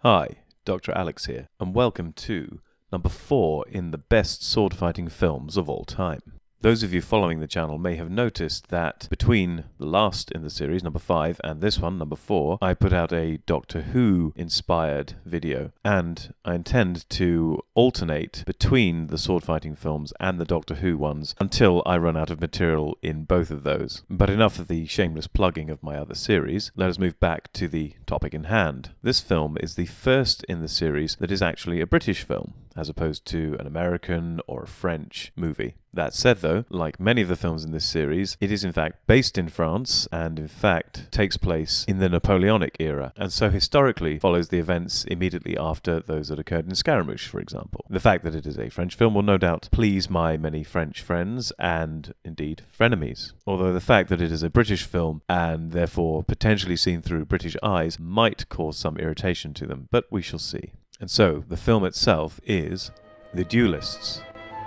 Hi, Dr. Alex here, and welcome to number 4 in the best sword fighting films of all time. Those of you following the channel may have noticed that between the last in the series, number 5, and this one, number 4, I put out a Doctor Who inspired video, and I intend to alternate between the sword fighting films and the Doctor Who ones until I run out of material in both of those. But enough of the shameless plugging of my other series, let us move back to the topic in hand. This film is the first in the series that is actually a British film, as opposed to an American or a French movie. That said though, like many of the films in this series, it is in fact based in France and in fact takes place in the Napoleonic era, and so historically follows the events immediately after those that occurred in Scaramouche, for example. The fact that it is a French film will no doubt please my many French friends and indeed frenemies, although the fact that it is a British film and therefore potentially seen through British eyes might cause some irritation to them, but we shall see. And so, the film itself is The Duellists.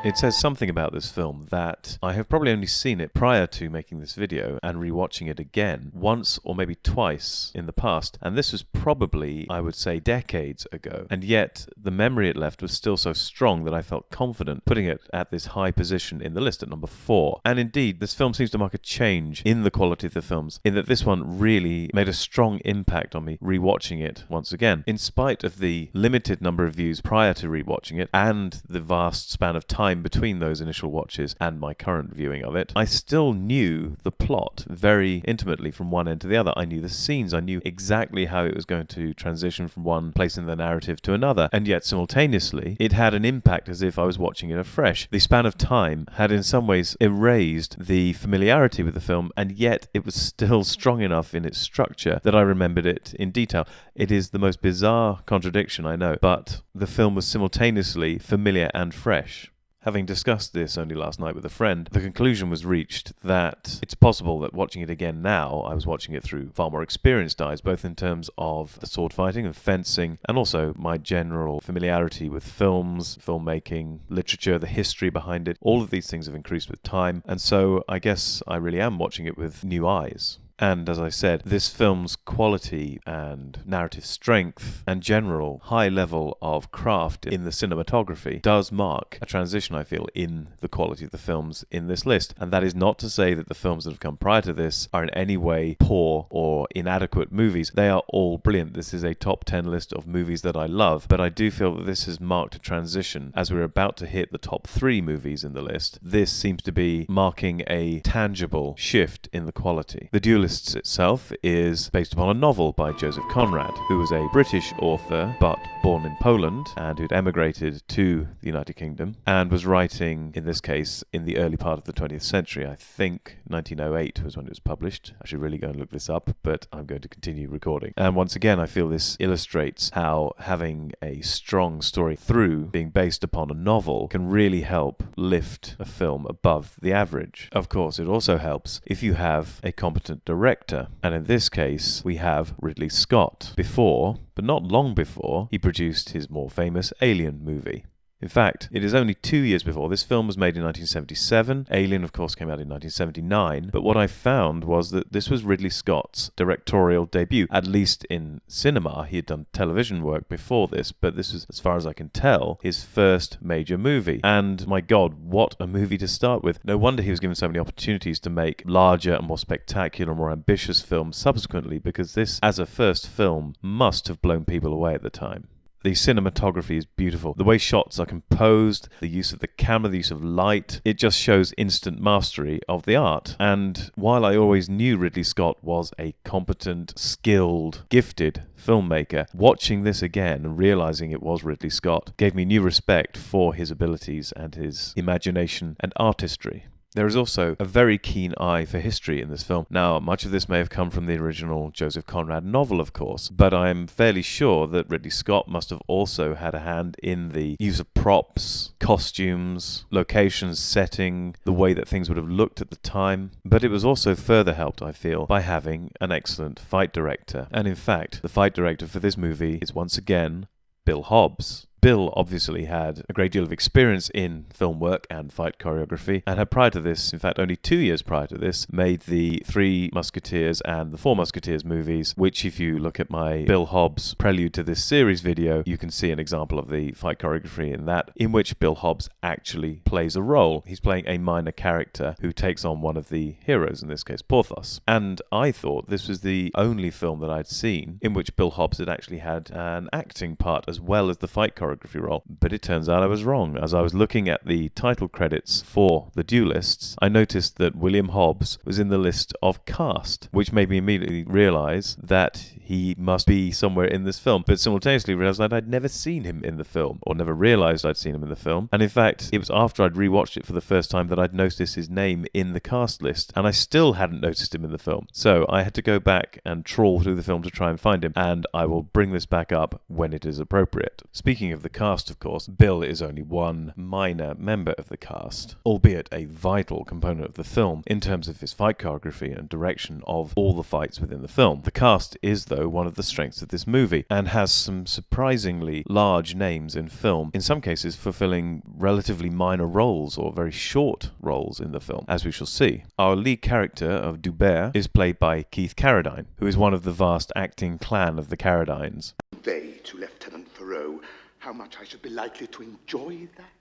It says something about this film that I have probably only seen it prior to making this video and rewatching it again once or maybe twice in the past, and this was probably, I would say, decades ago, and yet the memory it left was still so strong that I felt confident putting it at this high position in the list at number 4. And indeed, this film seems to mark a change in the quality of the films, in that this one really made a strong impact on me rewatching it once again. In spite of the limited number of views prior to rewatching it and the vast span of time between those initial watches and my current viewing of it, I still knew the plot very intimately from one end to the other. I knew the scenes, I knew exactly how it was going to transition from one place in the narrative to another, and yet simultaneously it had an impact as if I was watching it afresh. The span of time had in some ways erased the familiarity with the film, and yet it was still strong enough in its structure that I remembered it in detail. It is the most bizarre contradiction, I know, but the film was simultaneously familiar and fresh. Having discussed this only last night with a friend, the conclusion was reached that it's possible that watching it again now, I was watching it through far more experienced eyes, both in terms of the sword fighting and fencing, and also my general familiarity with films, filmmaking, literature, the history behind it. All of these things have increased with time, and so I guess I really am watching it with new eyes. And as I said, this film's quality and narrative strength and general high level of craft in the cinematography does mark a transition, I feel, in the quality of the films in this list. And that is not to say that the films that have come prior to this are in any way poor or inadequate movies. They are all brilliant. This is a top 10 list of movies that I love, but I do feel that this has marked a transition. As we're about to hit the top 3 movies in the list, this seems to be marking a tangible shift in the quality. The Duellists itself is based upon a novel by Joseph Conrad, who was a British author but born in Poland and who'd emigrated to the United Kingdom and was writing, in this case, in the early part of the 20th century. I think 1908 was when it was published. I should really go and look this up, but I'm going to continue recording. And once again, I feel this illustrates how having a strong story through being based upon a novel can really help lift a film above the average. Of course, it also helps if you have a competent director, and in this case we have Ridley Scott, before, but not long before, he produced his more famous Alien movie. In fact, it is only 2 years before. This film was made in 1977. Alien, of course, came out in 1979. But what I found was that this was Ridley Scott's directorial debut, at least in cinema. He had done television work before this, but this was, as far as I can tell, his first major movie. And my God, what a movie to start with. No wonder he was given so many opportunities to make larger and more spectacular, more ambitious films subsequently, because this, as a first film, must have blown people away at the time. The cinematography is beautiful. The way shots are composed, the use of the camera, the use of light, it just shows instant mastery of the art. And while I always knew Ridley Scott was a competent, skilled, gifted filmmaker, watching this again and realizing it was Ridley Scott gave me new respect for his abilities and his imagination and artistry. There is also a very keen eye for history in this film. Now, much of this may have come from the original Joseph Conrad novel, of course, but I'm fairly sure that Ridley Scott must have also had a hand in the use of props, costumes, locations, setting, the way that things would have looked at the time. But it was also further helped, I feel, by having an excellent fight director. And in fact, the fight director for this movie is once again Bill Hobbs. Bill obviously had a great deal of experience in film work and fight choreography, and had prior to this, in fact only 2 years prior to this, made the Three Musketeers and the Four Musketeers movies, which if you look at my Bill Hobbs Prelude to this series video, you can see an example of the fight choreography in that, in which Bill Hobbs actually plays a role. He's playing a minor character who takes on one of the heroes, in this case Porthos. And I thought this was the only film that I'd seen in which Bill Hobbs had actually had an acting part as well as the fight choreography role. But it turns out I was wrong. As I was looking at the title credits for the Duellists, I noticed that William Hobbs was in the list of cast, which made me immediately realise that he must be somewhere in this film, but simultaneously realised that I'd never seen him in the film, or never realised I'd seen him in the film. And in fact, it was after I'd rewatched it for the first time that I'd noticed his name in the cast list, and I still hadn't noticed him in the film. So I had to go back and trawl through the film to try and find him, and I will bring this back up when it is appropriate. Speaking of the cast, of course, Bill is only one minor member of the cast, albeit a vital component of the film in terms of his fight choreography and direction of all the fights within the film. The cast is, though, one of the strengths of this movie, and has some surprisingly large names in film, in some cases fulfilling relatively minor roles or very short roles in the film, as we shall see. Our lead character of Dubert is played by Keith Carradine, who is one of the vast acting clan of the Carradines. Convey to Lieutenant Thoreau how much I should be likely to enjoy that.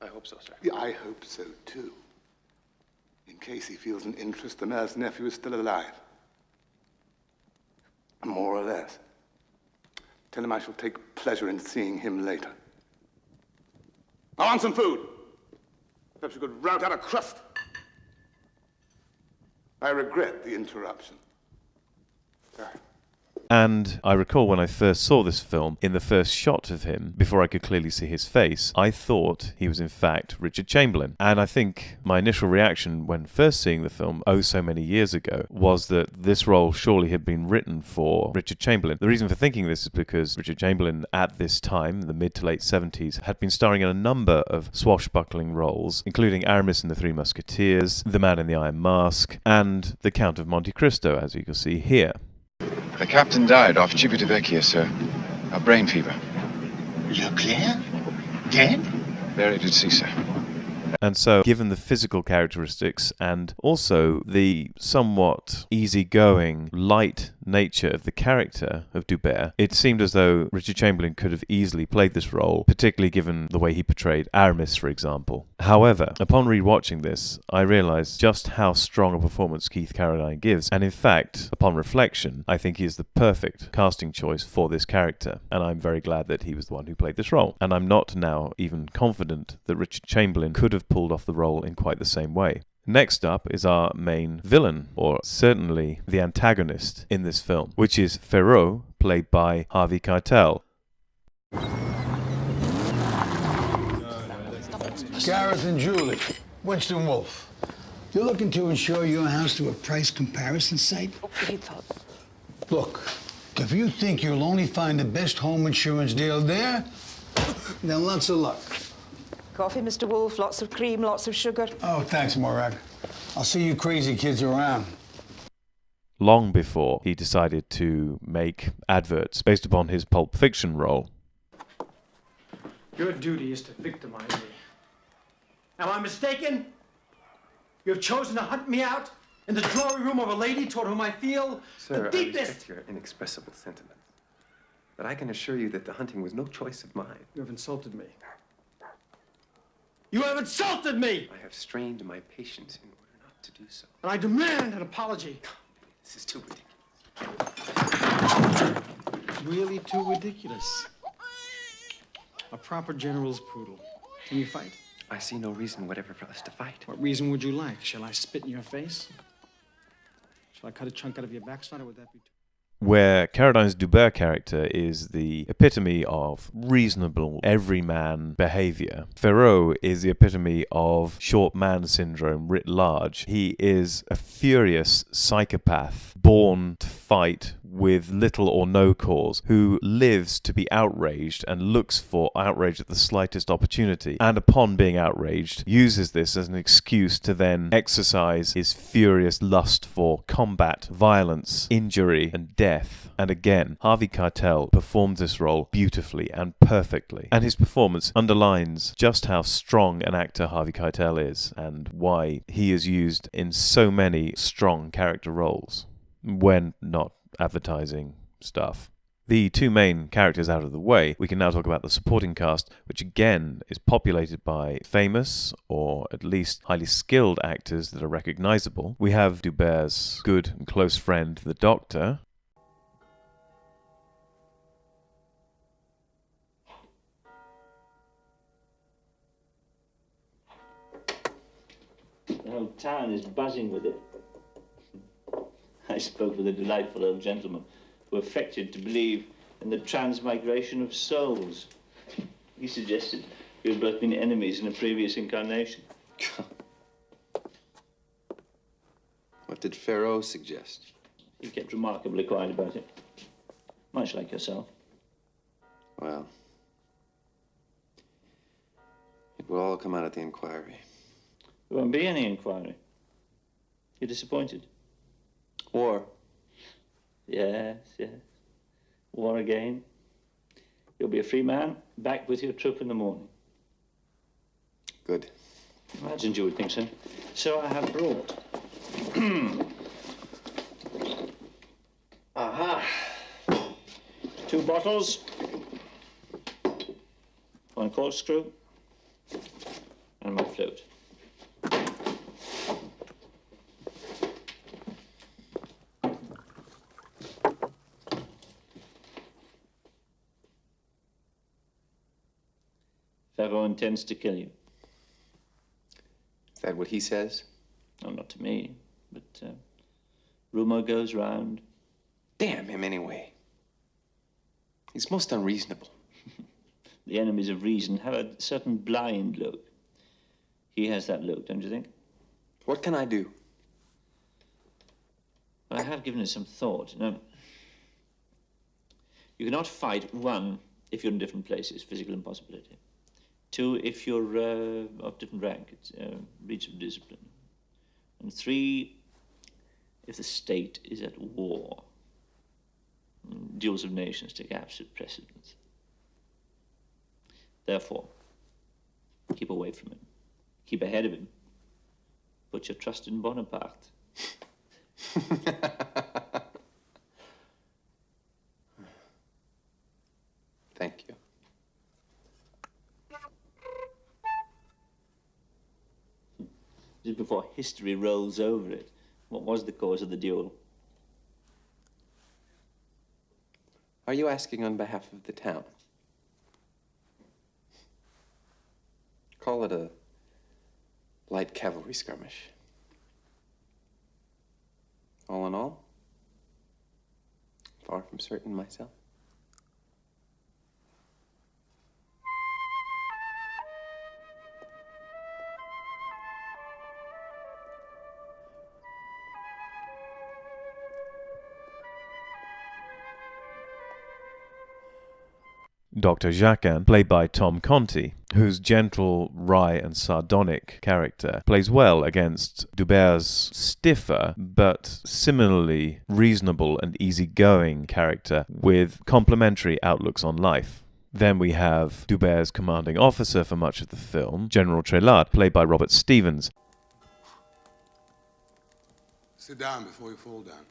I hope so, sir. Yeah, I hope so, too. In case he feels an interest, the mayor's nephew is still alive. More or less. Tell him I shall take pleasure in seeing him later. I want some food. Perhaps you could rout out a crust. I regret the interruption. Sorry. And I recall when I first saw this film, in the first shot of him, before I could clearly see his face, I thought he was in fact Richard Chamberlain. And I think my initial reaction when first seeing the film, oh so many years ago, was that this role surely had been written for Richard Chamberlain. The reason for thinking this is because Richard Chamberlain at this time, the mid to late 70s, had been starring in a number of swashbuckling roles, including Aramis in The Three Musketeers, The Man in the Iron Mask, and The Count of Monte Cristo, as you can see here. The captain died off Civitavecchia, sir. A brain fever. Leclerc? Dead? Buried at sea, sir. And so, given the physical characteristics and also the somewhat easygoing, light nature of the character of Dubert, it seemed as though Richard Chamberlain could have easily played this role, particularly given the way he portrayed Aramis, for example. However, upon rewatching this, I realised just how strong a performance Keith Carradine gives, and in fact, upon reflection, I think he is the perfect casting choice for this character, and I'm very glad that he was the one who played this role. And I'm not now even confident that Richard Chamberlain could have pulled off the role in quite the same way. Next up is our main villain, or certainly the antagonist in this film, which is Ferrot, played by Harvey Keitel. Gareth and Julie, Winston Wolfe. You're looking to insure your house through a price comparison site? Okay, thought. Look, if you think you'll only find the best home insurance deal there, then lots of luck. Coffee, Mr. Wolfe, lots of cream, lots of sugar. Oh, thanks, Morag. I'll see you crazy kids around. Long before he decided to make adverts based upon his Pulp Fiction role. Your duty is to victimize me. Am I mistaken? You have chosen to hunt me out in the drawing room of a lady toward whom I feel Sir, the I deepest... respect your inexpressible sentiments. But I can assure you that the hunting was no choice of mine. You have insulted me. You have insulted me! I have strained my patience in order not to do so. And I demand an apology. This is too ridiculous. Really too ridiculous. A proper general's poodle. Can you fight? I see no reason whatever for us to fight. What reason would you like? Shall I spit in your face? Shall I cut a chunk out of your backside, or would that be too... Where Carradine's Dubert character is the epitome of reasonable everyman behavior, Ferrot is the epitome of short man syndrome writ large. He is a furious psychopath born to fight with little or no cause, who lives to be outraged and looks for outrage at the slightest opportunity, and upon being outraged uses this as an excuse to then exercise his furious lust for combat, violence, injury and death death. And again, Harvey Keitel performed this role beautifully and perfectly. And his performance underlines just how strong an actor Harvey Keitel is and why he is used in so many strong character roles when not advertising stuff. The two main characters out of the way, we can now talk about the supporting cast, which again is populated by famous, or at least highly skilled actors that are recognizable. We have Dubert's good and close friend, the Doctor. The whole town is buzzing with it. I spoke with a delightful old gentleman who affected to believe in the transmigration of souls. He suggested we had both been enemies in a previous incarnation. What did Pharaoh suggest? He kept remarkably quiet about it, much like yourself. Well, it will all come out at the inquiry. There won't be any inquiry. You're disappointed? War. Yes, yes. War again. You'll be a free man, back with your troop in the morning. Good. Imagined you would think so. So I have brought. Aha. 2 bottles. 1 corkscrew. And my float. Pharaoh intends to kill you. Is that what he says? No, not to me, but rumor goes round. Damn him anyway. He's most unreasonable. The enemies of reason have a certain blind look. He has that look, don't you think? What can I do? Well, I have given it some thought. Now, you cannot fight, 1, if you're in different places, physical impossibility. 2, if you're of different rank, it's breach of discipline. And 3, if the state is at war. Duels of nations take absolute precedence. Therefore, keep away from him. Keep ahead of him. Put your trust in Bonaparte. Thank you. Just before history rolls over it, what was the cause of the duel? Are you asking on behalf of the town? Call it a light cavalry skirmish. All in all, far from certain myself. Dr. Jacquin, played by Tom Conti, whose gentle, wry and sardonic character plays well against Dubert's stiffer but similarly reasonable and easygoing character with complementary outlooks on life. Then we have Dubert's commanding officer for much of the film, General Trelade, played by Robert Stevens. Sit down before you fall down.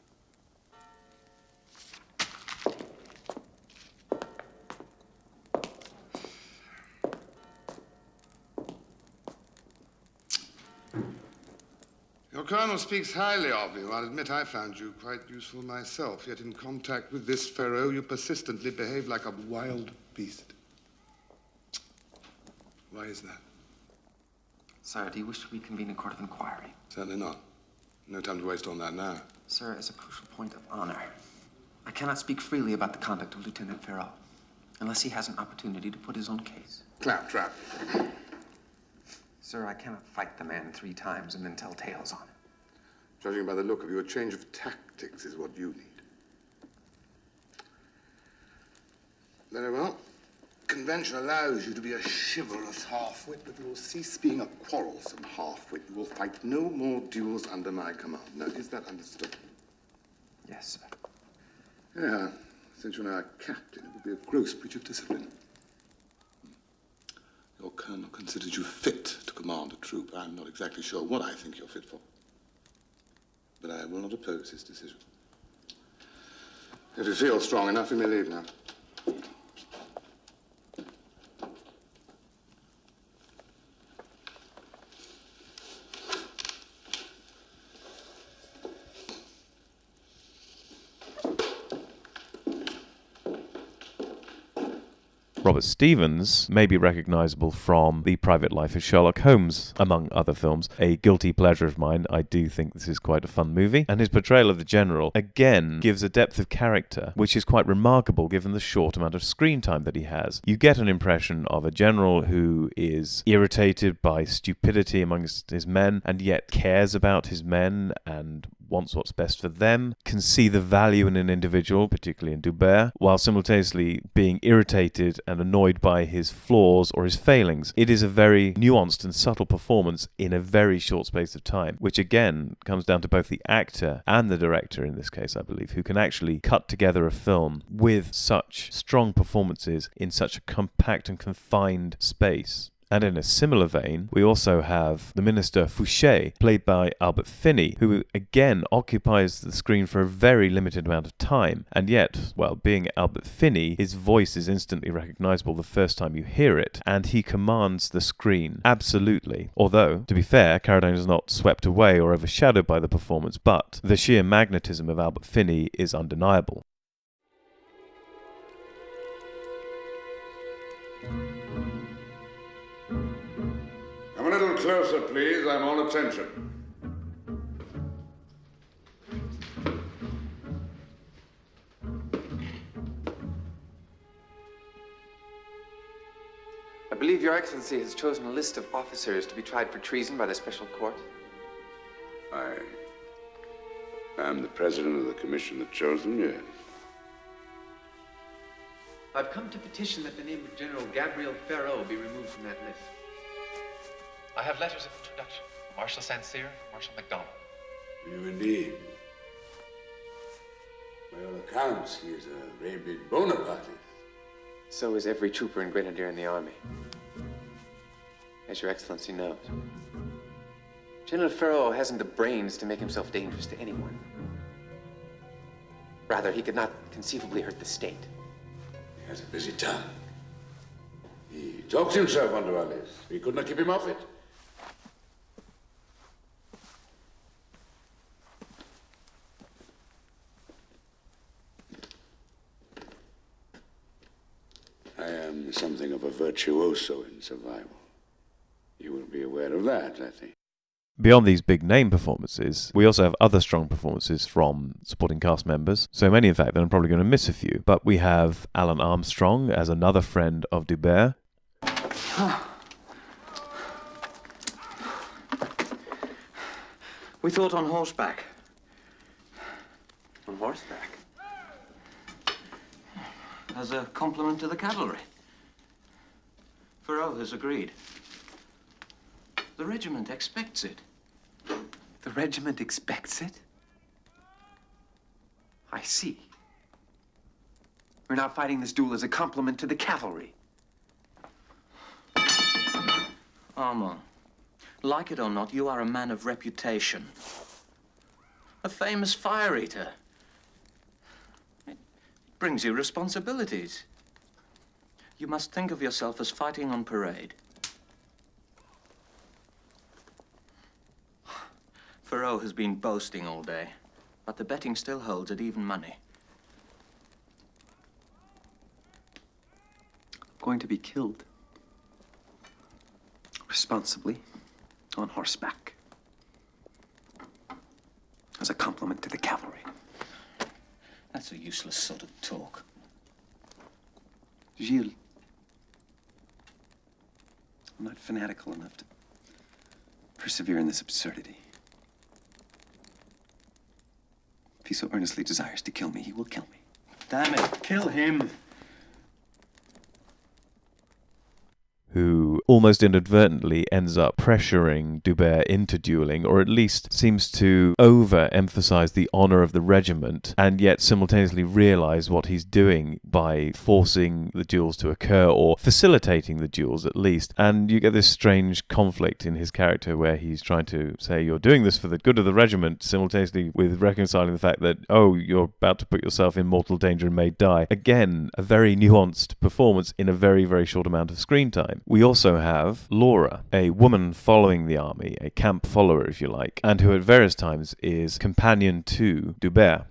Your colonel speaks highly of you. I'll admit I found you quite useful myself, yet in contact with this Pharaoh, you persistently behave like a wild beast. Why is that? Sir, do you wish to reconvene a court of inquiry? Certainly not. No time to waste on that now. Sir, as a crucial point of honor, I cannot speak freely about the conduct of Lieutenant Pharaoh unless he has an opportunity to put his own case. Claptrap. Sir, I cannot fight the man 3 times and then tell tales on him. Judging by the look of you, a change of tactics is what you need. Very well. Convention allows you to be a chivalrous half-wit, but you will cease being a quarrelsome half-wit. You will fight no more duels under my command. Now, is that understood? Yes, sir. Yeah, since you're now a captain, it would be a gross breach of discipline. Your colonel considers you fit to command a troop. I'm not exactly sure what I think you're fit for. But I will not oppose his decision. If you feel strong enough, you may leave now. Robert Stevens may be recognisable from The Private Life of Sherlock Holmes, among other films. A guilty pleasure of mine. I do think this is quite a fun movie. And his portrayal of the General, again, gives a depth of character which is quite remarkable given the short amount of screen time that he has. You get an impression of a general who is irritated by stupidity amongst his men and yet cares about his men and wants what's best for them, can see the value in an individual, particularly in Dubert, while simultaneously being irritated and annoyed by his flaws or his failings. It is a very nuanced and subtle performance in a very short space of time, which again comes down to both the actor and the director in this case, I believe, who can actually cut together a film with such strong performances in such a compact and confined space. And in a similar vein, we also have the Minister Fouché, played by Albert Finney, who again occupies the screen for a very limited amount of time. And yet, well, being Albert Finney, his voice is instantly recognizable the first time you hear it, and he commands the screen absolutely. Although, to be fair, Carradine is not swept away or overshadowed by the performance, but the sheer magnetism of Albert Finney is undeniable. Come a little closer, please. I'm all attention. I believe Your Excellency has chosen a list of officers to be tried for treason by the special court. I am the president of the commission that chose them, yes. I've come to petition that the name of General Gabriel Ferraud be removed from that list. I have letters of introduction from Marshal Saint-Cyr and Marshal MacDonald. You indeed. By all accounts, he is a rabid Bonapartist. So is every trooper and grenadier in the army. As Your Excellency knows. General Ferraud hasn't the brains to make himself dangerous to anyone. Rather, he could not conceivably hurt the state. He has a busy tongue. He talks himself onto our list. We could not keep him off it. I am something of a virtuoso in survival. You will be aware of that, I think. Beyond these big name performances, we also have other strong performances from supporting cast members. So many, in fact, that I'm probably going to miss a few. But we have Alan Armstrong as another friend of Dubert. We thought on horseback. On horseback? As a compliment to the cavalry. Ferraud has agreed. The regiment expects it. The regiment expects it? I see. We're now fighting this duel as a compliment to the cavalry. Armand, like it or not, you are a man of reputation. A famous fire eater. It brings you responsibilities. You must think of yourself as fighting on parade. Ferraud has been boasting all day, but the betting still holds at even money. Going to be killed. Responsibly, on horseback. As a compliment to the cavalry. That's a useless sort of talk. Gilles, I'm not fanatical enough to persevere in this absurdity. If he so earnestly desires to kill me, he will kill me. Damn it, kill him. Who almost inadvertently ends up pressuring Dubert into dueling, or at least seems to over-emphasize the honor of the regiment, and yet simultaneously realize what he's doing by forcing the duels to occur, or facilitating the duels at least. And you get this strange conflict in his character where he's trying to say, you're doing this for the good of the regiment, simultaneously with reconciling the fact that, oh, you're about to put yourself in mortal danger and may die. Again, a very nuanced performance in a very, very short amount of screen time. We also have Laura, a woman following the army, a camp follower, if you like, and who at various times is companion to Dubert.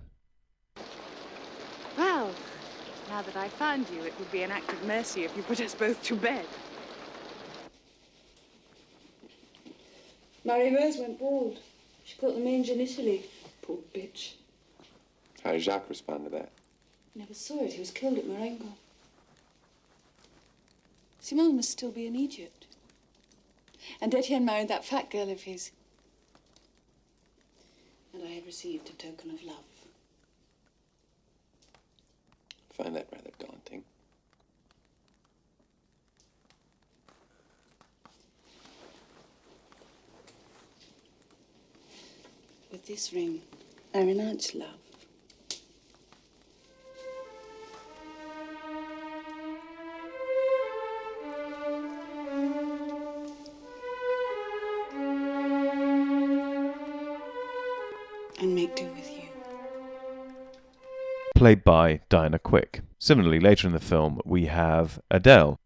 Well, now that I found you, it would be an act of mercy if you put us both to bed. Marie-Rose went bald. She caught the mange in Italy. Poor bitch. How did Jacques respond to that? Never saw it. He was killed at Marengo. Simone must still be in Egypt. And Etienne married that fat girl of his. And I have received a token of love. I find that rather daunting. With this ring, I renounce love. And make do with you. Played by Diana Quick. Similarly, later in the film, we have Adele.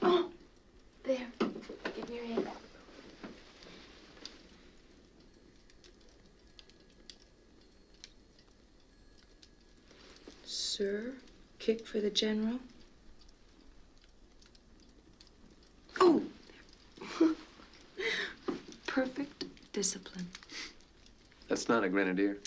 Oh, there. Give me your hand. Sir, kick for the general. Oh! Perfect discipline. That's not a grenadier.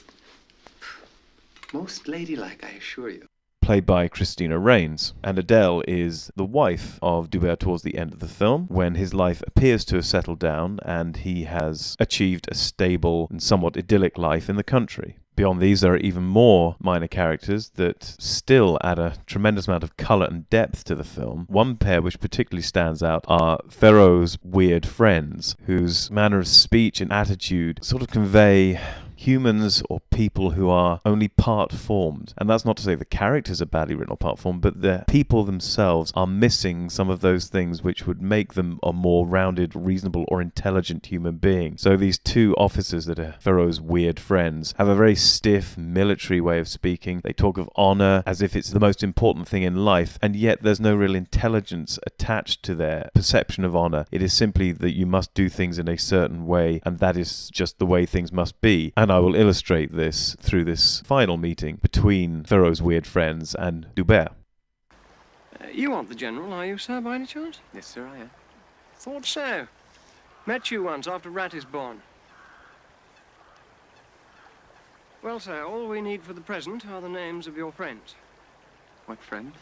Most ladylike, I assure you. Played by Christina Rains. And Adele is the wife of Dubert towards the end of the film, when his life appears to have settled down and he has achieved a stable and somewhat idyllic life in the country. Beyond these, there are even more minor characters that still add a tremendous amount of colour and depth to the film. One pair which particularly stands out are Ferrot's weird friends, whose manner of speech and attitude sort of convey humans or people who are only part formed. And that's not to say the characters are badly written or part formed, but the people themselves are missing some of those things which would make them a more rounded, reasonable, or intelligent human being. So these two officers that are Ferrot's weird friends have a very stiff military way of speaking. They talk of honor as if it's the most important thing in life, and yet there's no real intelligence attached to their perception of honor. It is simply that you must do things in a certain way, and that is just the way things must be. And I will illustrate this through this final meeting between Ferrot's weird friends and Dubert. You aren't the general, are you, sir, by any chance? Yes, sir, I am. Thought so. Met you once after Ratisbon. Well, sir, all we need for the present are the names of your friends. What friends?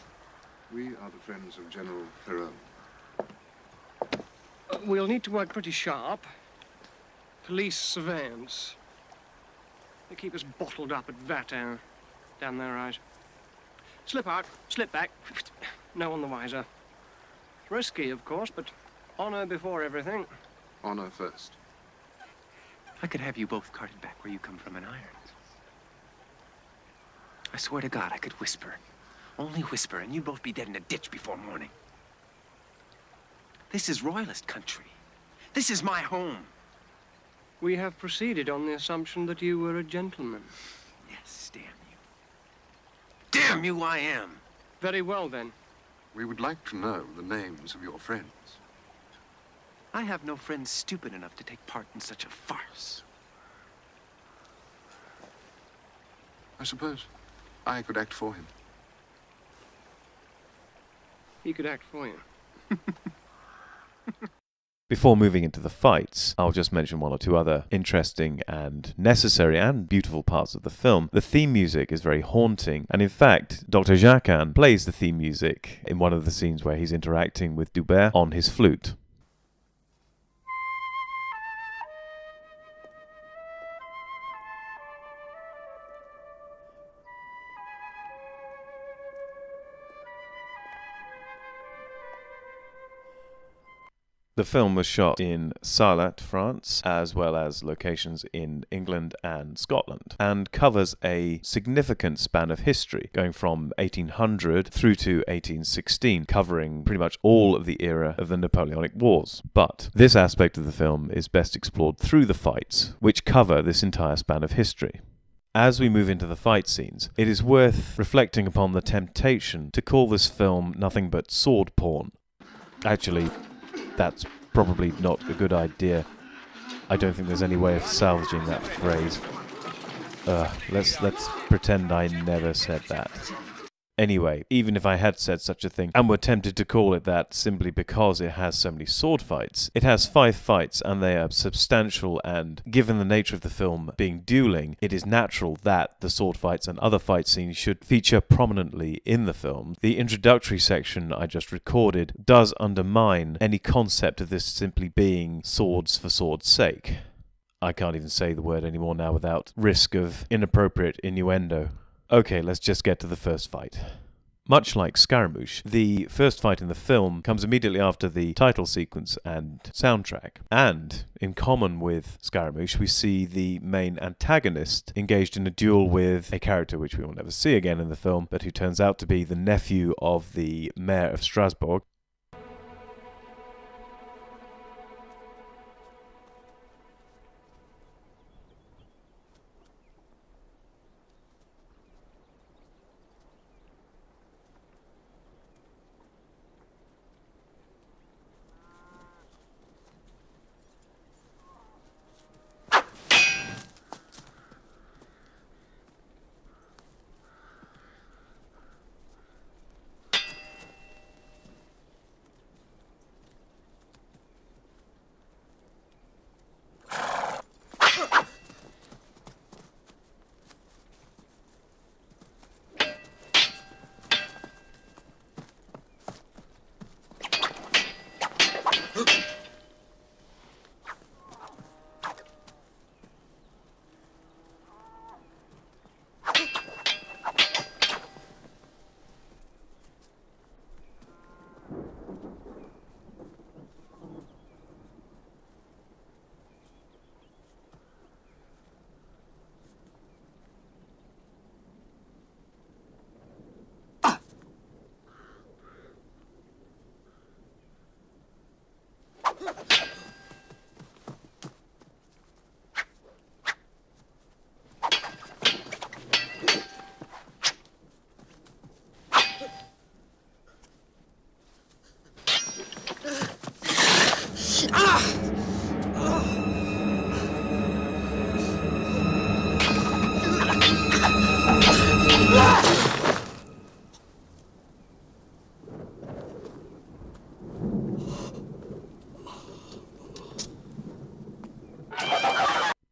We are the friends of General Ferrot. We'll need to work pretty sharp. Police surveillance. They keep us bottled up at Vatin. Damn their eyes. Slip out, slip back. No one the wiser. Risky, of course, but honor before everything. Honor first. I could have you both carted back where you come from in irons. I swear to God, I could whisper. Only whisper, and you'd both be dead in a ditch before morning. This is royalist country. This is my home. We have proceeded on the assumption that you were a gentleman. Yes, damn you. Damn you, I am. Very well, then. We would like to know the names of your friends. I have no friends stupid enough to take part in such a farce. I suppose I could act for him. He could act for you. Before moving into the fights, I'll just mention one or two other interesting and necessary and beautiful parts of the film. The theme music is very haunting, and in fact, Dr. Jacquin plays the theme music in one of the scenes where he's interacting with Dubert on his flute. The film was shot in Sarlat, France, as well as locations in England and Scotland, and covers a significant span of history, going from 1800 through to 1816, covering pretty much all of the era of the Napoleonic Wars. But this aspect of the film is best explored through the fights, which cover this entire span of history. As we move into the fight scenes, it is worth reflecting upon the temptation to call this film nothing but sword porn. Actually, that's probably not a good idea. I don't think there's any way of salvaging that phrase. Let's pretend I never said that. Anyway, even if I had said such a thing, and were tempted to call it that simply because it has so many sword fights, it has 5 fights and they are substantial, and given the nature of the film being dueling, it is natural that the sword fights and other fight scenes should feature prominently in the film. The introductory section I just recorded does undermine any concept of this simply being swords for sword's sake. I can't even say the word anymore now without risk of inappropriate innuendo. Okay, let's just get to the first fight. Much like Scaramouche, the first fight in the film comes immediately after the title sequence and soundtrack. And, in common with Scaramouche, we see the main antagonist engaged in a duel with a character which we will never see again in the film, but who turns out to be the nephew of the mayor of Strasbourg.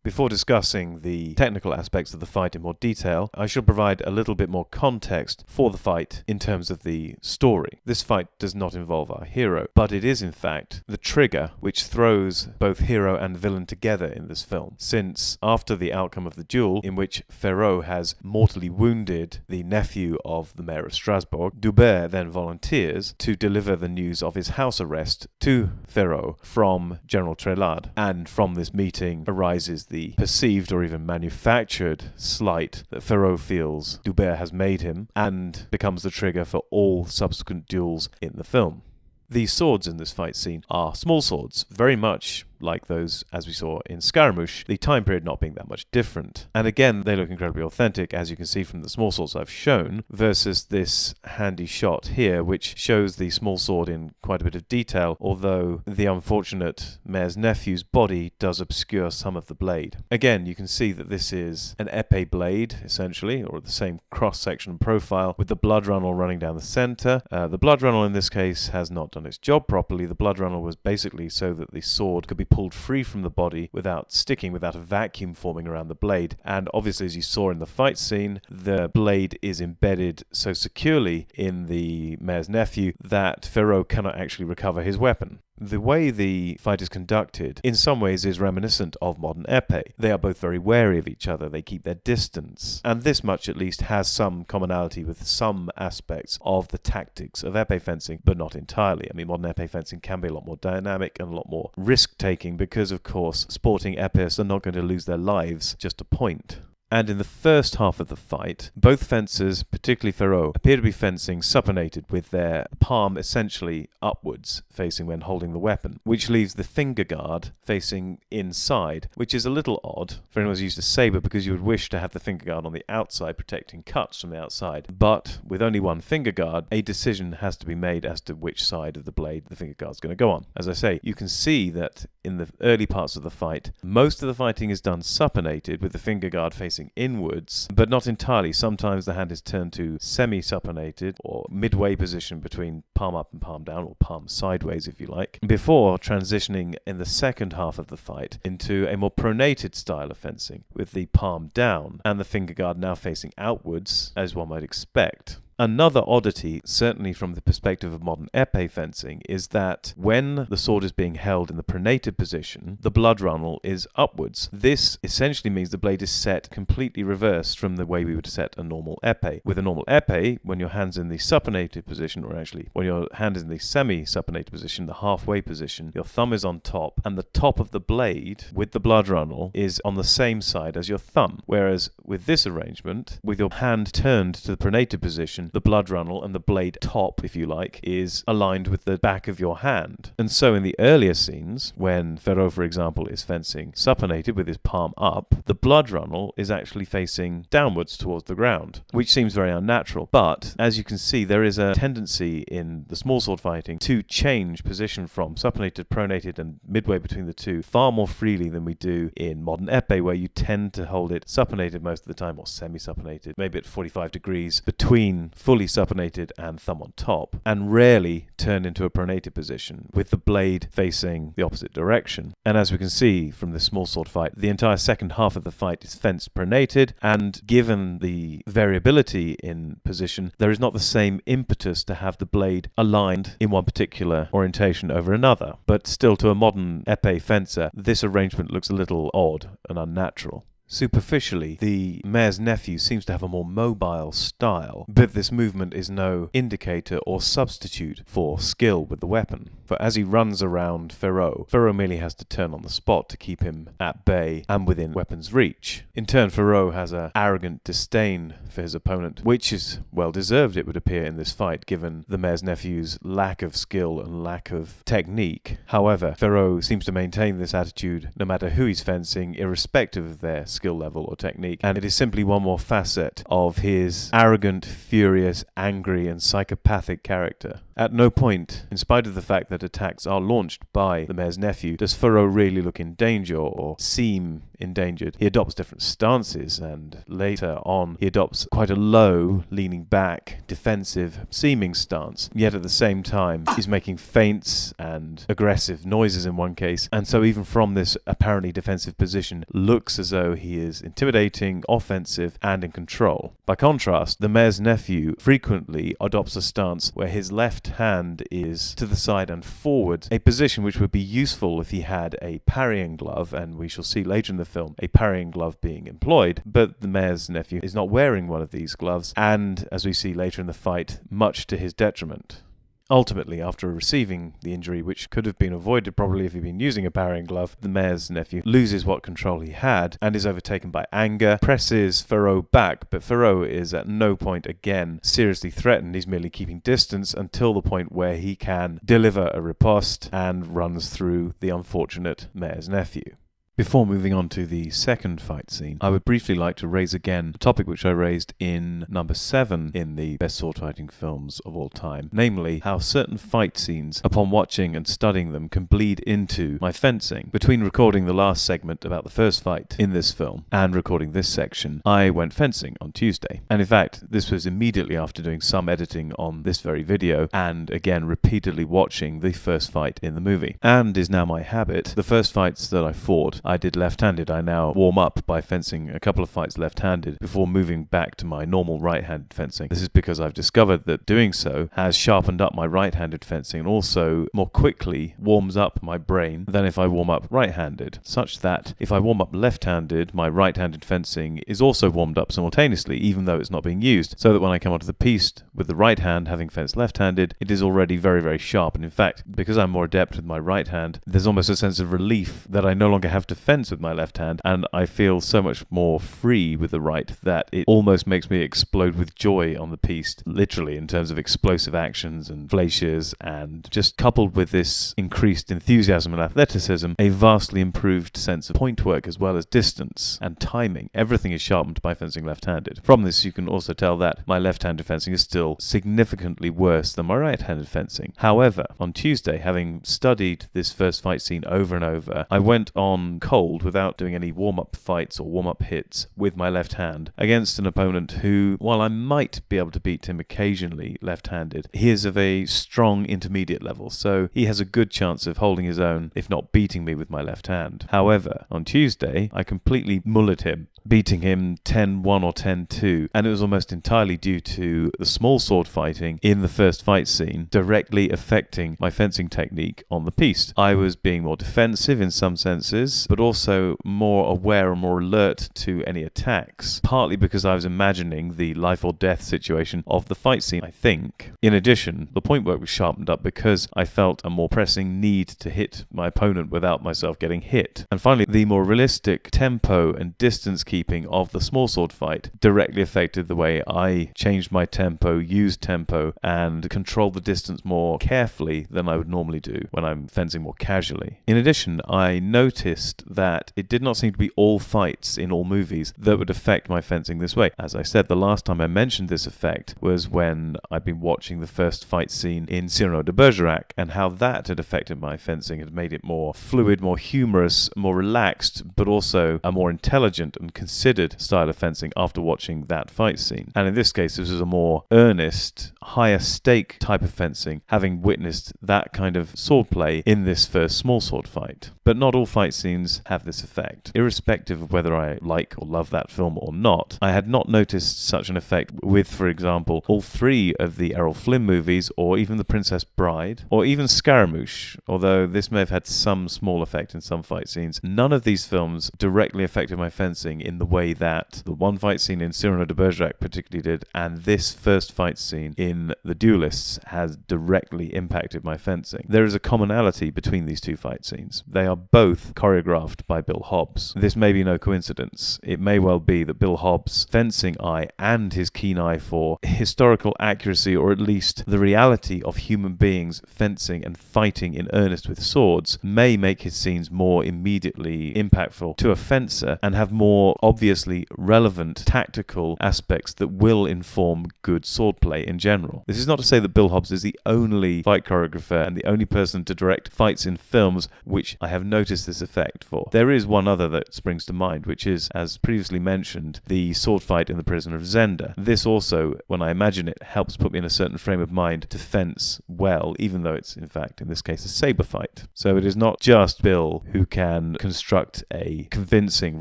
Before discussing the technical aspects of the fight in more detail, I shall provide a little bit more context for the fight in terms of the story. This fight does not involve our hero, but it is in fact the trigger which throws both hero and villain together in this film, since after the outcome of the duel, in which Ferrot has mortally wounded the nephew of the mayor of Strasbourg, Dubert then volunteers to deliver the news of his house arrest to Ferrot from General Trelade, and from this meeting arises the perceived or even manufactured slight that Ferrot feels Dubert has made him, and becomes the trigger for all subsequent duels in the film. The swords in this fight scene are small swords, very much like those as we saw in Scaramouche, the time period not being that much different. And again, they look incredibly authentic, as you can see from the small swords I've shown, versus this handy shot here, which shows the small sword in quite a bit of detail, although the unfortunate mayor's nephew's body does obscure some of the blade. Again, you can see that this is an épée blade, essentially, or the same cross-section profile, with the blood runnel running down the center. The blood runnel in this case has not done its job properly. The blood runnel was basically so that the sword could be pulled free from the body without sticking, without a vacuum forming around the blade. And obviously, as you saw in the fight scene, the blade is embedded so securely in the mayor's nephew that Ferrot cannot actually recover his weapon. The way the fight is conducted, in some ways, is reminiscent of modern épée. They are both very wary of each other, they keep their distance, and this much at least has some commonality with some aspects of the tactics of épée fencing, but not entirely. I mean, modern épée fencing can be a lot more dynamic and a lot more risk-taking because, of course, sporting épéists are not going to lose their lives just to point. And in the first half of the fight, both fencers, particularly Ferrot, appear to be fencing supinated with their palm essentially upwards, facing when holding the weapon, which leaves the finger guard facing inside, which is a little odd for anyone who's used a saber because you would wish to have the finger guard on the outside, protecting cuts from the outside. But with only one finger guard, a decision has to be made as to which side of the blade the finger guard is going to go on. As I say, you can see that in the early parts of the fight, most of the fighting is done supinated with the finger guard facing inwards, but not entirely. Sometimes the hand is turned to semi-supinated or midway position between palm up and palm down, or palm sideways if you like, before transitioning in the second half of the fight into a more pronated style of fencing with the palm down and the finger guard now facing outwards, as one might expect. Another oddity, certainly from the perspective of modern épée fencing, is that when the sword is being held in the pronated position, the blood runnel is upwards. This essentially means the blade is set completely reversed from the way we would set a normal épée. With a normal épée, when your hand's in the supinated position, or actually when your hand is in the semi-supinated position, the halfway position, your thumb is on top, and the top of the blade with the blood runnel is on the same side as your thumb. Whereas with this arrangement, with your hand turned to the pronated position, the blood runnel and the blade top, if you like, is aligned with the back of your hand. And so in the earlier scenes, when Ferrot, for example, is fencing supinated with his palm up, the blood runnel is actually facing downwards towards the ground, which seems very unnatural. But as you can see, there is a tendency in the small sword fighting to change position from supinated, pronated, and midway between the two far more freely than we do in modern épée, where you tend to hold it supinated most of the time, or semi-supinated, maybe at 45 degrees between fully supinated and thumb on top, and rarely turn into a pronated position with the blade facing the opposite direction. And as we can see from this small sword fight, the entire second half of the fight is fenced pronated, and given the variability in position, there is not the same impetus to have the blade aligned in one particular orientation over another. But still, to a modern épée fencer, this arrangement looks a little odd and unnatural. Superficially, the mayor's nephew seems to have a more mobile style, but this movement is no indicator or substitute for skill with the weapon. For as he runs around Ferrot merely has to turn on the spot to keep him at bay and within weapon's reach. In turn, Ferrot has an arrogant disdain for his opponent, which is well deserved, it would appear, in this fight, given the mayor's nephew's lack of skill and lack of technique. However, Ferrot seems to maintain this attitude no matter who he's fencing, irrespective of their skill level or technique, and it is simply one more facet of his arrogant, furious, angry, and psychopathic character. At no point, in spite of the fact that attacks are launched by the mayor's nephew, does Ferrot really look in danger or seem endangered. He adopts different stances, and later on he adopts quite a low, leaning back, defensive seeming stance, yet at the same time he's making feints and aggressive noises in one case, and so even from this apparently defensive position looks as though he is intimidating, offensive, and in control. By contrast, the mayor's nephew frequently adopts a stance where his left hand is to the side and forward, a position which would be useful if he had a parrying glove, and we shall see later in the film a parrying glove being employed, but the mayor's nephew is not wearing one of these gloves, and as we see later in the fight, much to his detriment. Ultimately, after receiving the injury, which could have been avoided probably if he'd been using a parrying glove, the mayor's nephew loses what control he had and is overtaken by anger, presses Ferrot back, but Ferrot is at no point again seriously threatened. He's merely keeping distance until the point where he can deliver a riposte and runs through the unfortunate mayor's nephew. Before moving on to the second fight scene, I would briefly like to raise again a topic which I raised in number 7 in the best sword fighting films of all time, namely how certain fight scenes, upon watching and studying them, can bleed into my fencing. Between recording the last segment about the first fight in this film and recording this section, I went fencing on Tuesday. And in fact, this was immediately after doing some editing on this very video and again repeatedly watching the first fight in the movie. And is now my habit, the first fights that I fought I did left-handed. I now warm up by fencing a couple of fights left-handed before moving back to my normal right-handed fencing. This is because I've discovered that doing so has sharpened up my right-handed fencing and also more quickly warms up my brain than if I warm up right-handed, such that if I warm up left-handed, my right-handed fencing is also warmed up simultaneously, even though it's not being used, so that when I come onto the piste with the right hand, having fenced left-handed, it is already very, very sharp. And in fact, because I'm more adept with my right hand, there's almost a sense of relief that I no longer have to fence with my left hand, and I feel so much more free with the right that it almost makes me explode with joy on the piste, literally, in terms of explosive actions and fleisches, and just coupled with this increased enthusiasm and athleticism, a vastly improved sense of point work as well as distance and timing. Everything is sharpened by fencing left-handed. From this, you can also tell that my left-handed fencing is still significantly worse than my right-handed fencing. However, on Tuesday, having studied this first fight scene over and over, I went on cold without doing any warm-up fights or warm-up hits with my left hand against an opponent who, while I might be able to beat him occasionally left-handed, he is of a strong intermediate level, so he has a good chance of holding his own, if not beating me with my left hand. However, on Tuesday, I completely mullered him, beating him 10-1 or 10-2, and it was almost entirely due to the small sword fighting in the first fight scene directly affecting my fencing technique on the piste. I was being more defensive in some senses, but also more aware and more alert to any attacks, partly because I was imagining the life or death situation of the fight scene, I think. In addition, the point work was sharpened up because I felt a more pressing need to hit my opponent without myself getting hit. And finally, the more realistic tempo and distance keeping of the small sword fight directly affected the way I changed my tempo, used tempo, and controlled the distance more carefully than I would normally do when I'm fencing more casually. In addition, I noticed that it did not seem to be all fights in all movies that would affect my fencing this way. As I said, the last time I mentioned this effect was when I'd been watching the first fight scene in Cyrano de Bergerac, and how that had affected my fencing, had made it more fluid, more humorous, more relaxed, but also a more intelligent and considered style of fencing after watching that fight scene. And in this case, this was a more earnest, higher stake type of fencing, having witnessed that kind of swordplay in this first small sword fight. But not all fight scenes have this effect. Irrespective of whether I like or love that film or not, I had not noticed such an effect with, for example, all three of the Errol Flynn movies, or even The Princess Bride, or even Scaramouche, although this may have had some small effect in some fight scenes. None of these films directly affected my fencing in the way that the one fight scene in Cyrano de Bergerac particularly did, and this first fight scene in The Duellists has directly impacted my fencing. There is a commonality between these two fight scenes. They are both choreographed by Bill Hobbs. This may be no coincidence. It may well be that Bill Hobbs' fencing eye and his keen eye for historical accuracy, or at least the reality of human beings fencing and fighting in earnest with swords, may make his scenes more immediately impactful to a fencer and have more obviously relevant tactical aspects that will inform good swordplay in general. This is not to say that Bill Hobbs is the only fight choreographer and the only person to direct fights in films which I have noticed this effect for. There is one other that springs to mind, which is, as previously mentioned, the sword fight in The Prisoner of Zenda. This also, when I imagine it, helps put me in a certain frame of mind to fence well, even though it's, in fact, in this case, a saber fight. So it is not just Bill who can construct a convincing,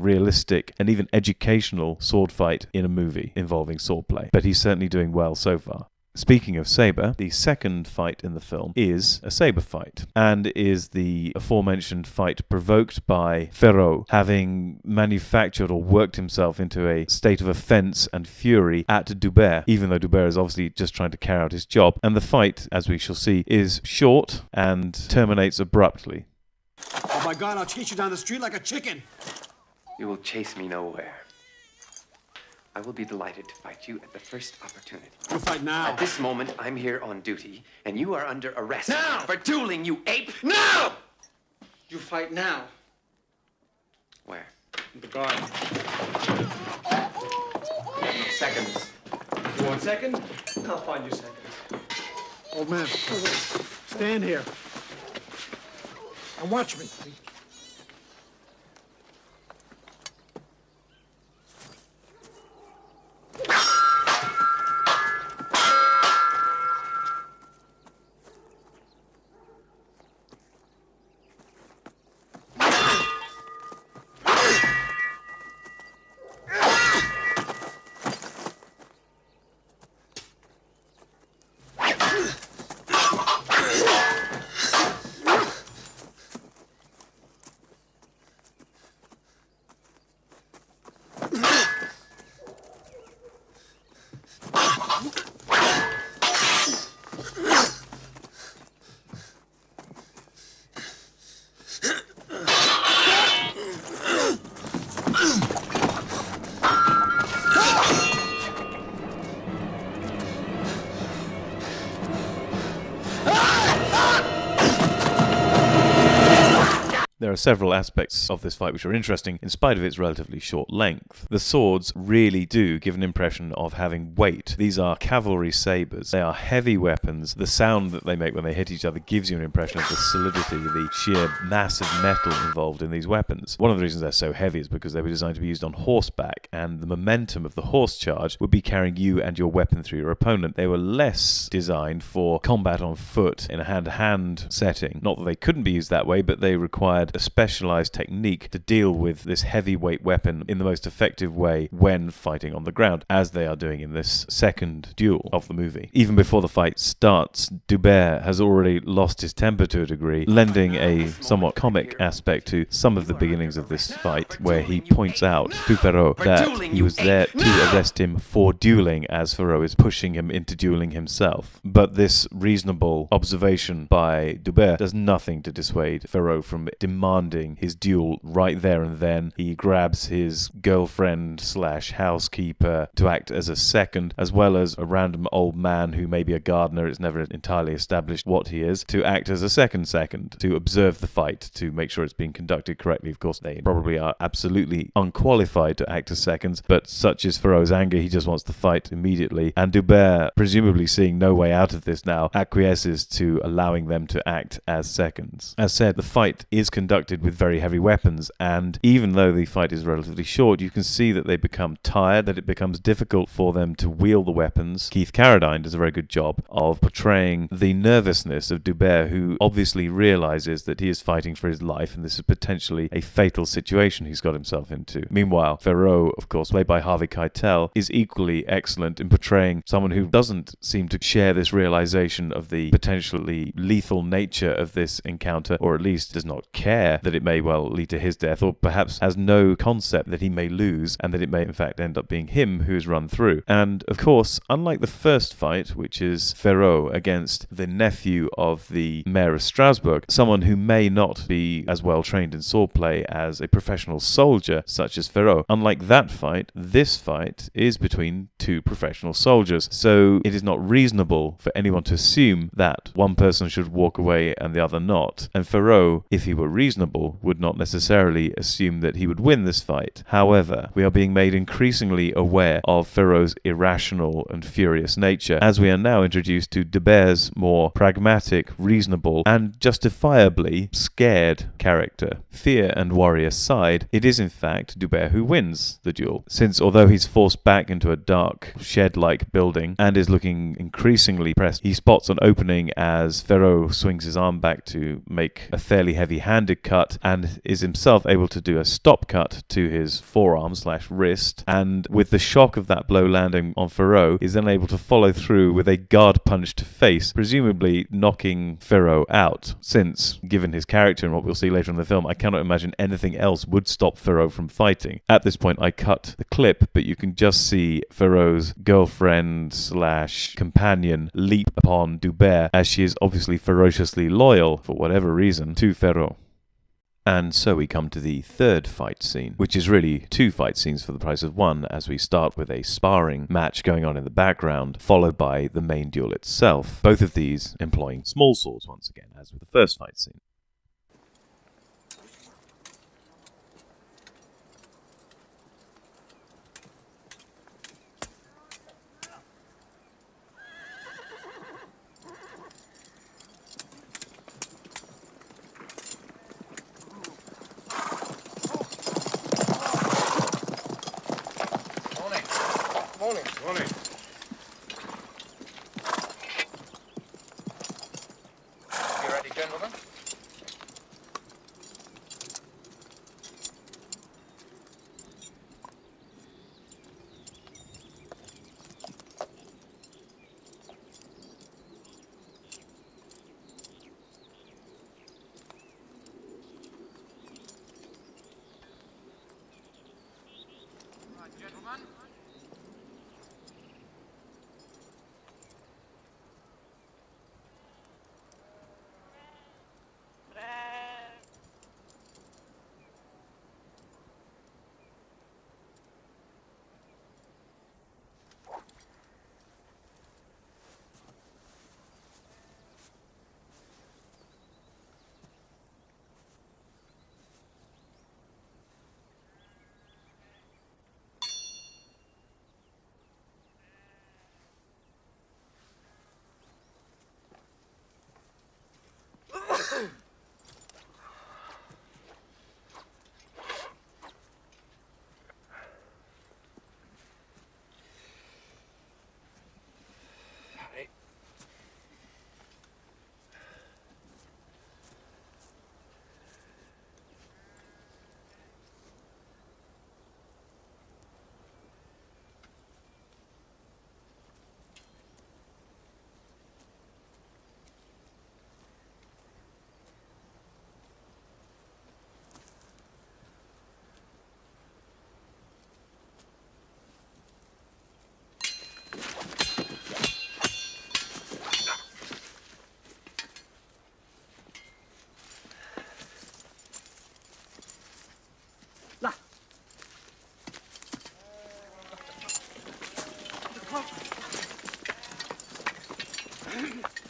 realistic, and even educational sword fight in a movie involving swordplay, but he's certainly doing well so far. Speaking of saber, the second fight in the film is a saber fight, and is the aforementioned fight provoked by Ferrot having manufactured or worked himself into a state of offence and fury at Dubert, even though Dubert is obviously just trying to carry out his job. And the fight, as we shall see, is short and terminates abruptly. Oh my God, I'll chase you down the street like a chicken! You will chase me nowhere. I will be delighted to fight you at the first opportunity. You'll fight now. At this moment, I'm here on duty, and you are under arrest. Now! For dueling, you ape! Now! You fight now. Where? The garden. Seconds. You want second? I'll find you second. Old man, stand here. And watch me. are several aspects of this fight which are interesting in spite of its relatively short length. The swords really do give an impression of having weight. These are cavalry sabers. They are heavy weapons. The sound that they make when they hit each other gives you an impression of the solidity, the sheer mass of metal involved in these weapons. One of the reasons they're so heavy is because they were designed to be used on horseback, and the momentum of the horse charge would be carrying you and your weapon through your opponent. They were less designed for combat on foot in a hand-to-hand setting. Not that they couldn't be used that way, but they required a specialized technique to deal with this heavyweight weapon in the most effective way when fighting on the ground, as they are doing in this second duel of the movie. Even before the fight starts, Dubert has already lost his temper to a degree, lending a somewhat comic aspect to some of the beginnings of this fight, where he points out to Ferrot that he was there to arrest him for dueling, as Ferrot is pushing him into dueling himself. But this reasonable observation by Dubert does nothing to dissuade Ferrot from demanding his duel right there and then. He grabs his girlfriend / housekeeper to act as a second, as well as a random old man who may be a gardener, it's never entirely established what he is, to act as a second to observe the fight, to make sure it's being conducted correctly. Of course, they probably are absolutely unqualified to act as seconds, but such is Ferrot's anger, he just wants the fight immediately, and Dubert, presumably seeing no way out of this now, acquiesces to allowing them to act as seconds. As said, the fight is conducted with very heavy weapons, and even though the fight is relatively short, you can see that they become tired, that it becomes difficult for them to wield the weapons. Keith Carradine does a very good job of portraying the nervousness of Dubert, who obviously realizes that he is fighting for his life, and this is potentially a fatal situation he's got himself into. Meanwhile, Ferrot, of course, played by Harvey Keitel, is equally excellent in portraying someone who doesn't seem to share this realization of the potentially lethal nature of this encounter, or at least does not care that it may well lead to his death, or perhaps has no concept that he may lose and that it may in fact end up being him who is run through. And of course, unlike the first fight, which is Ferrot against the nephew of the mayor of Strasbourg, someone who may not be as well trained in swordplay as a professional soldier such as Ferrot, unlike that fight, this fight is between two professional soldiers, so it is not reasonable for anyone to assume that one person should walk away and the other not, and Ferrot, if he were reasonable, would not necessarily assume that he would win this fight. However, we are being made increasingly aware of Ferrot's irrational and furious nature, as we are now introduced to Dubert's more pragmatic, reasonable, and justifiably scared character. Fear and worry aside, it is in fact Dubert who wins the duel, since although he's forced back into a dark, shed-like building and is looking increasingly pressed, he spots an opening as Ferrot swings his arm back to make a fairly heavy-handed cut, and is himself able to do a stop cut to his forearm / wrist, and with the shock of that blow landing on Ferrot, is then able to follow through with a guard punch to face, presumably knocking Ferrot out, since, given his character and what we'll see later in the film, I cannot imagine anything else would stop Ferrot from fighting. At this point, I cut the clip, but you can just see Ferrot's girlfriend / companion leap upon Dubert, as she is obviously ferociously loyal, for whatever reason, to Ferrot. And so we come to the third fight scene, which is really two fight scenes for the price of one, as we start with a sparring match going on in the background, followed by the main duel itself. Both of these employing small swords once again, as with the first fight scene. Morning. You ready, gentlemen? Right, gentlemen.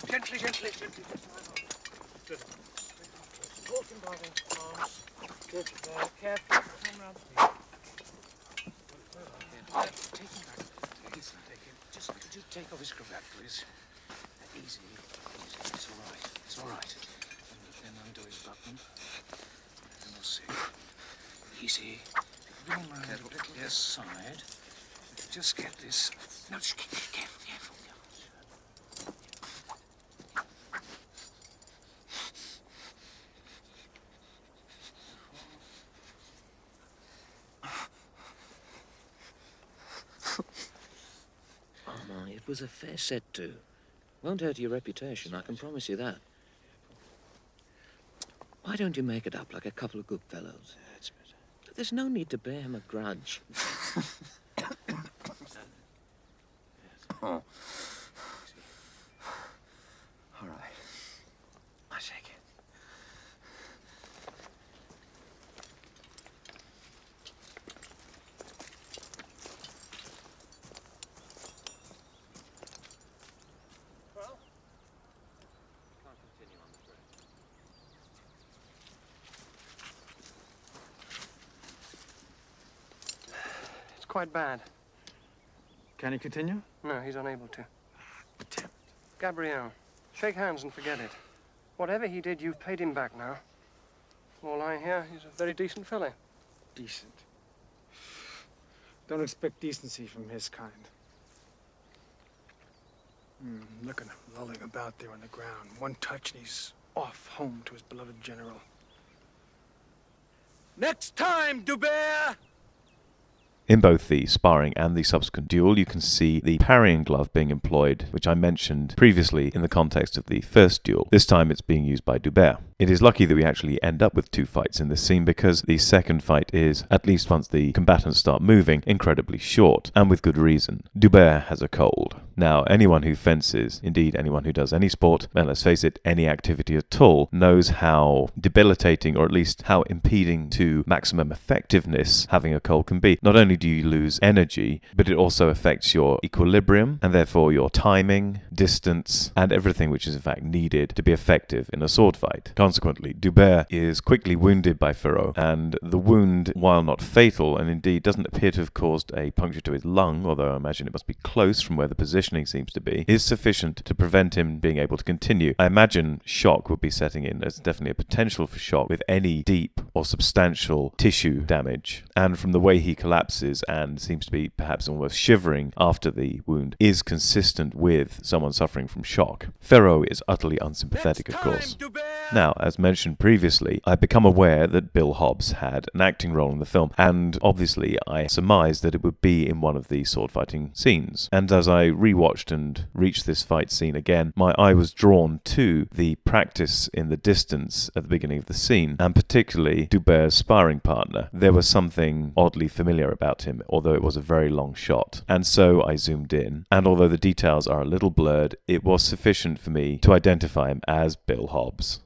Gently, gently, gently. Good. Walking by the arms. Good. Careful. Come round. Take him back. Take him. Just could you take off his cravat, please? Easy. Easy. It's all right. It's all right. And then undo his button. And we'll see. Easy. Bring him round a little this side. Just get this. No, just careful, careful. It was a fair set to. Won't hurt your reputation, I can promise you that. Why don't you make it up like a couple of good fellows? There's no need to bear him a grudge. Oh. All right. I take it. Quite bad. Can he continue? No, he's unable to. Gabrielle, shake hands and forget it. Whatever he did, you've paid him back now. From all I hear, he's a very decent fellow. Decent. Don't expect decency from his kind. Look at him lolling about there on the ground. One touch and he's off home to his beloved general. Next time, Dubert! In both the sparring and the subsequent duel, you can see the parrying glove being employed, which I mentioned previously in the context of the first duel. This time it's being used by Dubert. It is lucky that we actually end up with two fights in this scene, because the second fight is, at least once the combatants start moving, incredibly short, and with good reason. Dubert has a cold. Now, anyone who fences, indeed anyone who does any sport, and let's face it, any activity at all, knows how debilitating, or at least how impeding to maximum effectiveness having a cold can be. Not only do you lose energy, but it also affects your equilibrium, and therefore your timing, distance, and everything which is in fact needed to be effective in a sword fight. Consequently, Dubert is quickly wounded by Ferrot, and the wound, while not fatal, and indeed doesn't appear to have caused a puncture to his lung, although I imagine it must be close from where the positioning seems to be, is sufficient to prevent him being able to continue. I imagine shock would be setting in. There's definitely a potential for shock with any deep or substantial tissue damage, and from the way he collapses and seems to be perhaps almost shivering after the wound is consistent with someone suffering from shock. Ferrot is utterly unsympathetic, of course. Now, as mentioned previously, I've become aware that Bill Hobbs had an acting role in the film, and obviously I surmised that it would be in one of the sword fighting scenes. And as I rewatched and reached this fight scene again, my eye was drawn to the practice in the distance at the beginning of the scene, and particularly Dubert's sparring partner. There was something oddly familiar about him, although it was a very long shot. And so I zoomed in, and although the details are a little blurred, it was sufficient for me to identify him as Bill Hobbs.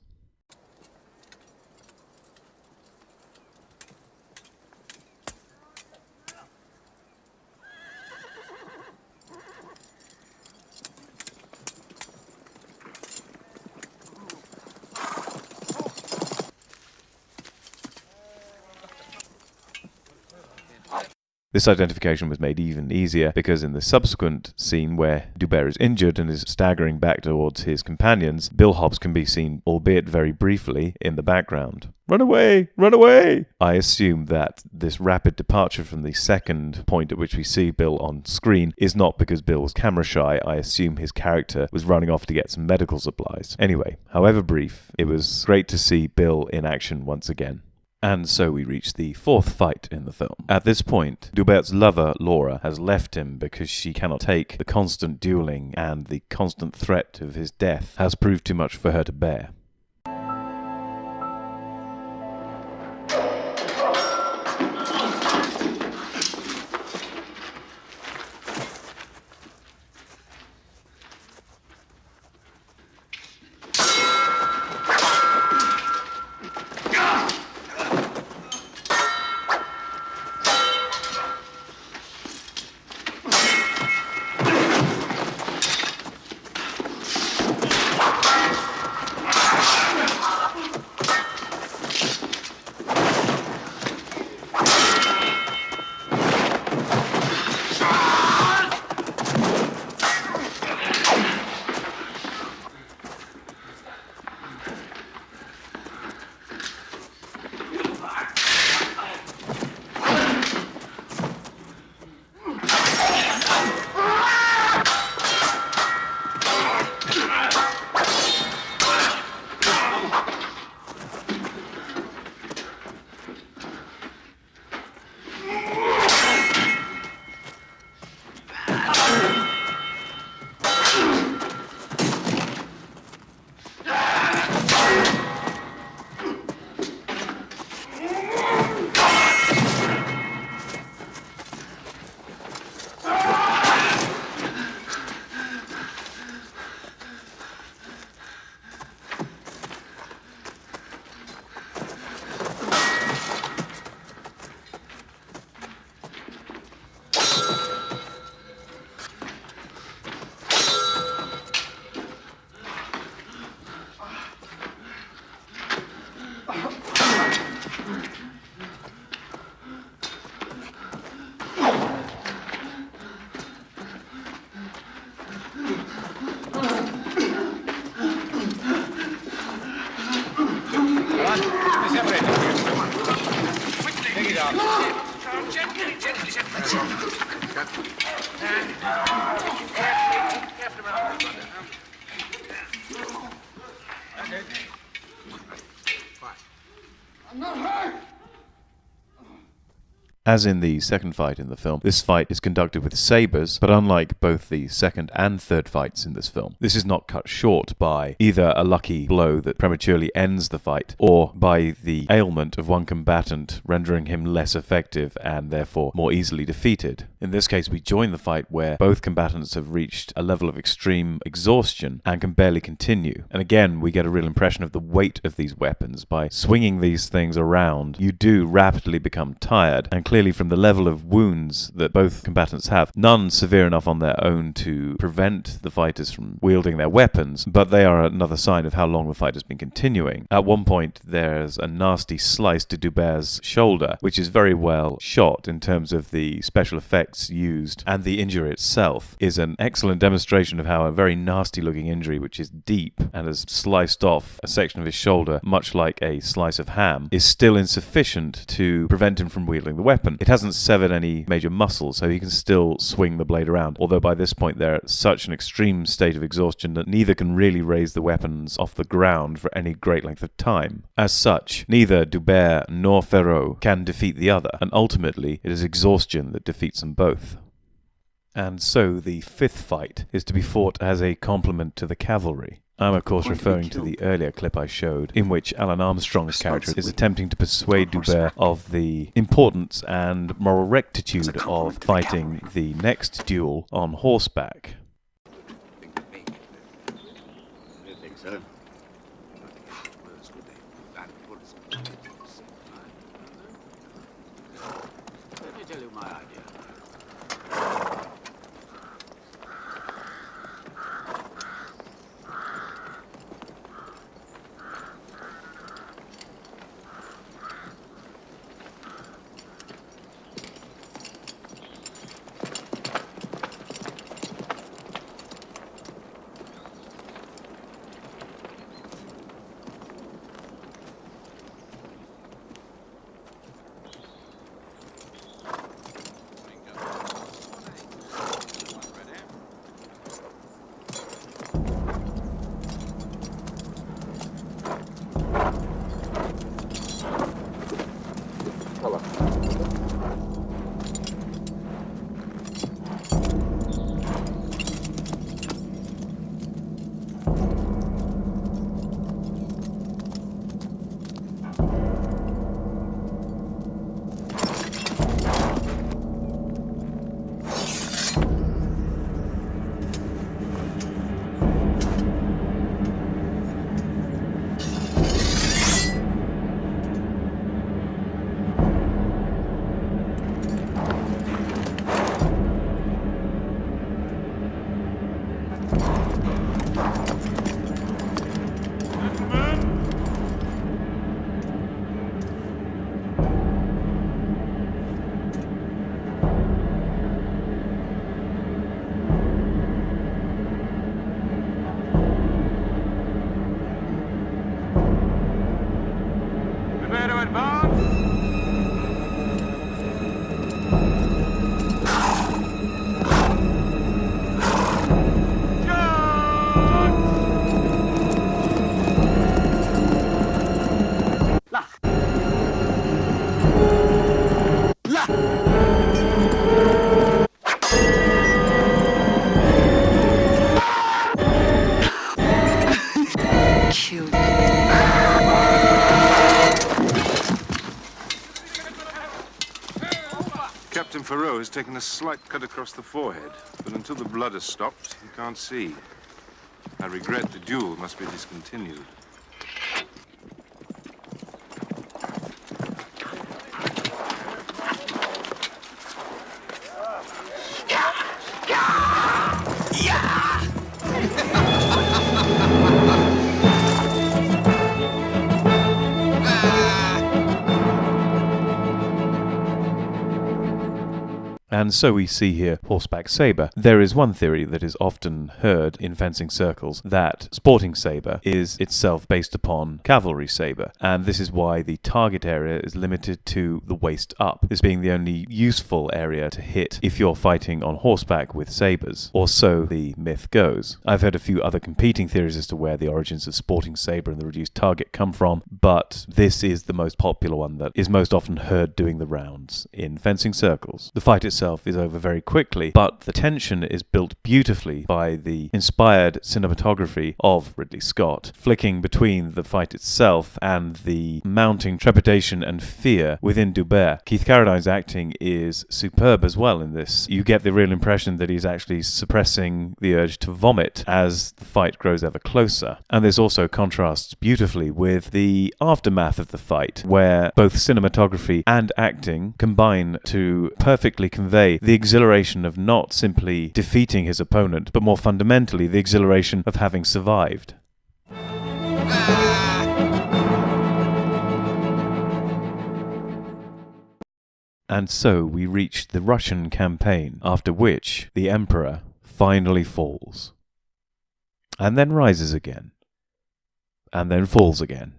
This identification was made even easier because in the subsequent scene where Dubert is injured and is staggering back towards his companions, Bill Hobbs can be seen, albeit very briefly, in the background. Run away! Run away! I assume that this rapid departure from the second point at which we see Bill on screen is not because Bill was camera shy. I assume his character was running off to get some medical supplies. Anyway, however brief, it was great to see Bill in action once again. And so we reach the fourth fight in the film. At this point, Dubert's lover, Laura, has left him because she cannot take the constant dueling, and the constant threat of his death has proved too much for her to bear. As in the second fight in the film, this fight is conducted with sabers, but unlike both the second and third fights in this film, this is not cut short by either a lucky blow that prematurely ends the fight, or by the ailment of one combatant rendering him less effective and therefore more easily defeated. In this case, we join the fight where both combatants have reached a level of extreme exhaustion and can barely continue. And again, we get a real impression of the weight of these weapons. By swinging these things around, you do rapidly become tired, and clearly from the level of wounds that both combatants have, none severe enough on their own to prevent the fighters from wielding their weapons, but they are another sign of how long the fight has been continuing. At one point, there's a nasty slice to Dubert's shoulder, which is very well shot in terms of the special effects used, and the injury itself is an excellent demonstration of how a very nasty looking injury, which is deep and has sliced off a section of his shoulder, much like a slice of ham, is still insufficient to prevent him from wielding the weapon. It hasn't severed any major muscle, so he can still swing the blade around, although by this point they're at such an extreme state of exhaustion that neither can really raise the weapons off the ground for any great length of time. As such, neither Dubert nor Ferrot can defeat the other, and ultimately it is exhaustion that defeats them both. And so the fifth fight is to be fought as a complement to the cavalry. I'm of course referring to the earlier clip I showed, in which Alan Armstrong's character is attempting to persuade Dubert of the importance and moral rectitude of fighting the next duel on horseback. You think so? Let me tell you my idea. Cute. Captain Farrow has taken a slight cut across the forehead, but until the blood has stopped, he can't see. I regret the duel must be discontinued. And so we see here horseback saber. There is one theory that is often heard in fencing circles, that sporting saber is itself based upon cavalry saber, and this is why the target area is limited to the waist up, this being the only useful area to hit if you're fighting on horseback with sabers, or so the myth goes. I've heard a few other competing theories as to where the origins of sporting saber and the reduced target come from, but this is the most popular one that is most often heard doing the rounds in fencing circles. The fight itself is over very quickly, but the tension is built beautifully by the inspired cinematography of Ridley Scott, flicking between the fight itself and the mounting trepidation and fear within Dubert. Keith Carradine's acting is superb as well in this. You get the real impression that he's actually suppressing the urge to vomit as the fight grows ever closer. And this also contrasts beautifully with the aftermath of the fight, where both cinematography and acting combine to perfectly convey the exhilaration of not simply defeating his opponent, but more fundamentally the exhilaration of having survived. And so we reach the Russian campaign, after which the Emperor finally falls, and then rises again, and then falls again.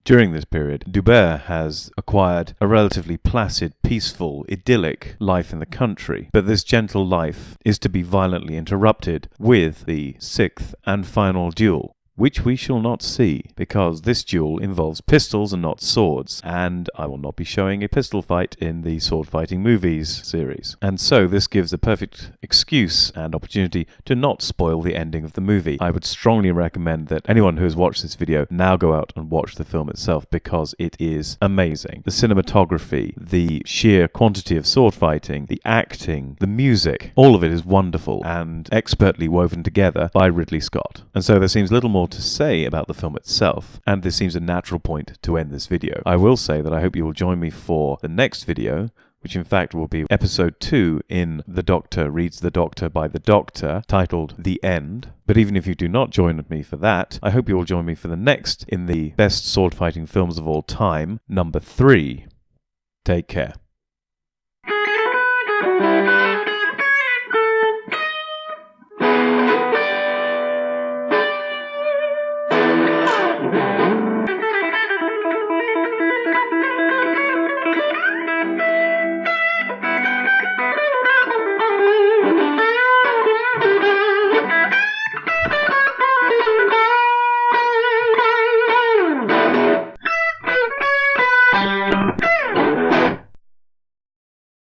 During this period, Dubert has acquired a relatively placid, peaceful, idyllic life in the country, but this gentle life is to be violently interrupted with the sixth and final duel, which we shall not see, because this duel involves pistols and not swords, and I will not be showing a pistol fight in the sword fighting movies series. And so this gives a perfect excuse and opportunity to not spoil the ending of the movie. I would strongly recommend that anyone who has watched this video now go out and watch the film itself, because it is amazing. The cinematography, the sheer quantity of sword fighting, the acting, the music, all of it is wonderful and expertly woven together by Ridley Scott. And so there seems little more to say about the film itself, and this seems a natural point to end this video. I will say that I hope you will join me for the next video, which in fact will be episode 2 in The Doctor Reads the Doctor by the Doctor, titled The End. But even if you do not join me for that, I hope you will join me for the next in the best sword fighting films of all time, number 3. Take care.